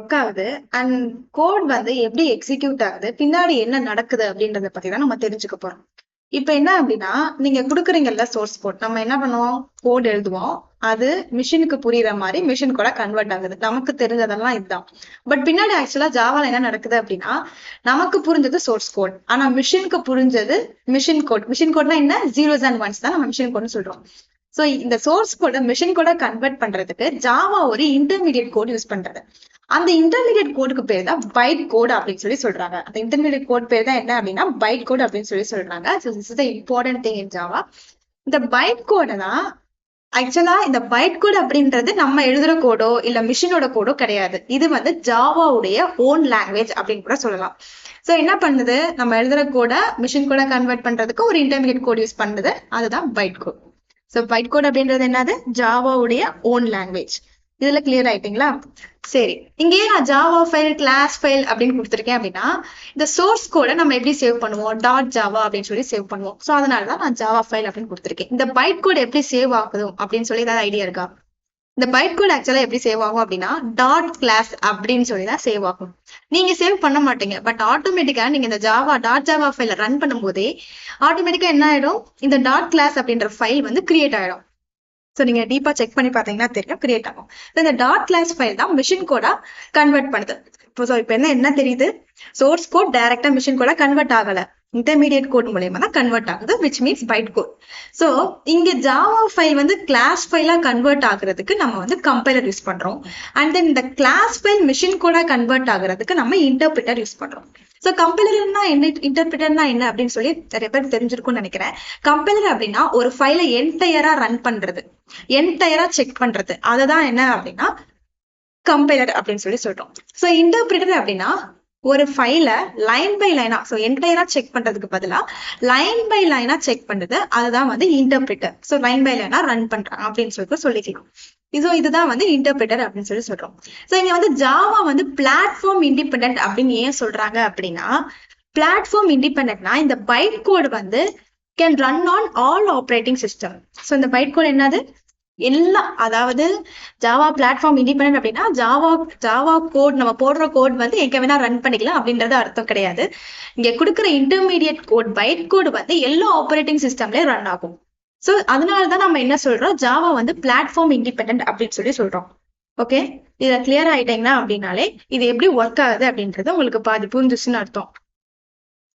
Work ஆகுது and code வந்து எப்படி எக்ஸிக்யூட் ஆகுது, பின்னாடி என்ன நடக்குது அப்படின்றத பத்தி தான் நம்ம தெரிஞ்சுக்க போறோம். இப்ப என்ன அப்படின்னா, நீங்க குடுக்குறீங்கல்ல சோர்ஸ் கோட், நம்ம என்ன பண்ணுவோம், கோட் எழுதுவோம். அது மிஷினுக்கு புரியுற மாதிரி மிஷின் கூட கன்வெர்ட் ஆகுது. நமக்கு தெரிஞ்சதெல்லாம் இதுதான். பட் பின்னாடி ஆக்சுவலா ஜாவால என்ன நடக்குது அப்படின்னா, நமக்கு புரிஞ்சது சோர்ஸ் கோட், ஆனா மிஷினுக்கு புரிஞ்சது மிஷின் கோட். மிஷின் கோட்னா என்ன, ஜீரோஸ் அண்ட் ஒன்ஸ் தான் நம்ம மிஷின் கோட்னு சொல்றோம். சோ இந்த சோர்ஸ் கோட மிஷின் கோட கன்வெர்ட் பண்றதுக்கு ஜாவா ஒரு இன்டர்மீடியட் கோட் யூஸ் பண்றது. அந்த இன்டர்மீடியட் கோடுக்கு பேர் தான் பைட் கோட் அப்படின்னு சொல்றாங்க. அந்த இன்டர்மீடியட் கோட் பேர் தான் என்ன அப்படின்னா பைட் கோட் அப்படின்னு சொல்றாங்க. So this is the important thing in Java. இந்த பைட் கோட தான் ஆக்சுவலா இந்த பைட் கோட் அப்படின்றது நம்ம எழுதுற கோடோ இல்ல மிஷினோட கோடோ கிடையாது. இது வந்து ஜாவாவுடைய ஓன் லாங்குவேஜ் அப்படின்னு கூட சொல்லலாம். சோ என்ன பண்ணுது, நம்ம எழுதுற கோட மிஷின் கோட கன்வெர்ட் பண்றதுக்கு ஒரு இன்டர்மீடியட் கோட் யூஸ் பண்ணுது. அதுதான் byte code. So byte code அப்படின்றது என்னது, ஜாவாவுடைய ஓன் லாங்குவேஜ். இதுல கிளியர் ஆயிட்டீங்களா? சரி, இங்கேயே நான் ஜாவா ஃபைல், கிளாஸ் ஃபைல் அப்படின்னு கொடுத்துருக்கேன் அப்படின்னா, இந்த சோர்ஸ் கோட நம்ம எப்படி சேவ் பண்ணுவோம், டாட் ஜாவா அப்படின்னு சொல்லி சேவ் பண்ணுவோம். ஸோ அதனாலதான் நான் ஜாவா ஃபைல் அப்படின்னு கொடுத்துருக்கேன். இந்த பைட் கோட் எப்படி சேவ் ஆகுது அப்படின்னு சொல்லி ஏதாவது ஐடியா இருக்கா? இந்த பைட் கோட் ஆக்சுவலா எப்படி சேவ் ஆகும் அப்படின்னா, டாட் கிளாஸ் அப்படின்னு சொல்லி தான் சேவ் ஆகும். நீங்க சேவ் பண்ண மாட்டீங்க, பட் ஆட்டோமேட்டிக்கா நீங்க இந்த ஜாவா டாட் ஜாவா ஃபைல ரன் பண்ணும் போதே ஆட்டோமேட்டிக்கா என்ன ஆயிடும், இந்த டாட் கிளாஸ் அப்படின்ற ஃபைல் வந்து கிரியேட் ஆயிடும். ஸோ நீங்க டீப்பா செக் பண்ணி பாத்தீங்கன்னா தெரியும், கிரியேட் ஆகும். இந்த டாட் கிளாஸ் ஃபைல் தான் மிஷின் கோடா கன்வெர்ட் பண்ணுது. இப்போ என்ன தெரியுது, சோர்ஸ் கோட் டைரக்டா மிஷின் கோடா கன்வெர்ட் ஆகல, இன்டர்மீடியட் கோட் மூலமா தான் கன்வெர்ட் ஆகுது, which means byte code. So இங்க ஜாவா ஃபைல் வந்து கிளாஸ் ஃபைலா கன்வெர்ட் ஆகுறதுக்கு நம்ம வந்து கம்பைலர் யூஸ் பண்றோம். அண்ட் தென் இந்த கிளாஸ் ஃபைல் மிஷின் கோடா கன்வெர்ட் ஆகுறதுக்கு நம்ம இன்டர்பிரிட்டர் யூஸ் பண்றோம். ஸோ கம்பைலர்னா என்ன, இன்டர்பிரிட்டர்னா என்ன அப்படின்னு சொல்லி நிறைய பேர் தெரிஞ்சிருக்கும்னு நினைக்கிறேன். கம்பைலர் அப்படின்னா ஒரு ஃபைலை என்டையரா ரன் பண்றது, என்டையரா செக் பண்றது, அதுதான் என்ன அப்படின்னா கம்பைலர் அப்படின்னு சொல்லி சொல்றோம். ஸோ இன்டர்பிரிட்டர் அப்படின்னா ஒரு ஃபைல லைன் பை லைனா, ஸோ என்டையரா செக் பண்றதுக்கு பதிலா லைன் பை லைனா செக் பண்றது, அதுதான் வந்து இன்டர்பிரிட்டர். ஸோ லைன் பை லைனா ரன் பண்றாங்க அப்படின்னு சொல்லிட்டு சொல்லிக்கலாம். ஸோ இதுதான் வந்து இன்டர்பிரிட்டர் அப்படின்னு சொல்லி சொல்றோம். ஸோ இங்க வந்து ஜாவா வந்து பிளாட்ஃபார்ம் இண்டிபெண்டன்ட் அப்படின்னு ஏன் சொல்றாங்க அப்படின்னா, பிளாட்ஃபார்ம் இண்டிபெண்டன்ட்னா இந்த பைட் கோட் வந்து can run on all operating system. So இந்த பைட் கோட் என்னது, எல்லாம், அதாவது ஜாவா பிளாட்ஃபார்ம் இண்டிபெண்டன்ட் அப்படின்னா ஜாவா கோட், நம்ம போடுற கோட் வந்து எங்க வேணா ரன் பண்ணிக்கலாம் அப்படின்றது அர்த்தம் கிடையாது. இங்க கொடுக்குற இன்டர்மீடியட் கோட் பைட் கோட் வந்து எல்லா ஆப்ரேட்டிங் சிஸ்டம்லயும் ரன் ஆகும். ஸோ அதனாலதான் நம்ம என்ன சொல்றோம், ஜாவா வந்து பிளாட்ஃபார்ம் இண்டிபெண்டன்ட் அப்படின்னு சொல்லி சொல்றோம். ஓகே, இதை கிளியர் ஆயிட்டீங்கன்னா அப்படின்னாலே இது எப்படி ஒர்க் ஆகுது அப்படின்றது உங்களுக்கு பாதி புரிஞ்சுச்சுன்னு அர்த்தம்.